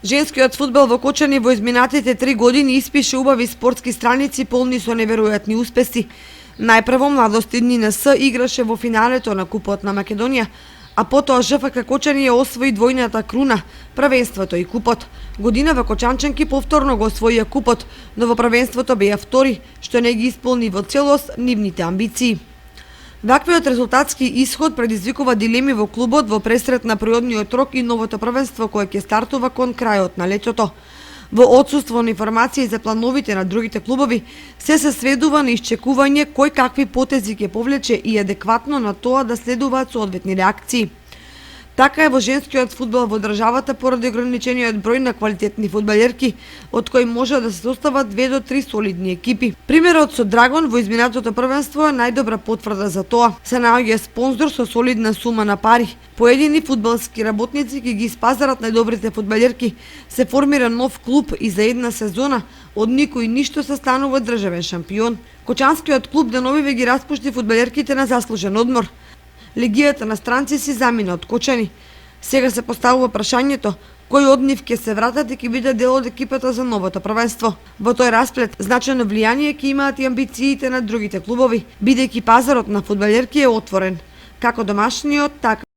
Женскиот фудбал во Кочани во изминатите 3 години испише убави спортски страници полни со неверојатни успеси. Најпрво младост НС играше во финалето на Купот на Македонија, а потоа ЖФК Кочани ја освои двојната круна, првенството и купот. Годинава кочанчанки повторно го освоија купот, но во првенството беа втори, што не ги исполни во целост нивните амбиции. Ваквиот резултатски исход предизвикува дилеми во клубот во пресрет на приодниот рок и новото првенство кое ќе стартува кон крајот на летото. Во отсуство на информации за плановите на другите клубови, се сведува на исчекување кој какви потези ќе повлече и адекватно на тоа да следуваат соодветни реакции. Така е во женскиот фудбал во државата поради ограничениот број на квалитетни фудбалерки, од кои може да се состават 2 до 3 солидни екипи. Примерот со Драгон во изминатото првенство е најдобра потврда за тоа. Се наоѓа спонзор со солидна сума на пари. Поедини фудбалски работници ќе ги спазарат најдобрите фудбалерки. Се формира нов клуб и за една сезона од никој ништо се станува државен шампион. Кочанскиот клуб деновиве ги распушти фудбалерките на заслужен одмор. Легијата на странци си замина од Кочани. Сега се поставува прашањето кој од нив ќе се вратат и ќе биде дел од екипата за новото првенство. Во тој расплет значајно влијание ќе имаат и амбициите на другите клубови, бидејќи пазарот на фудбалерки е отворен, како домашниот, така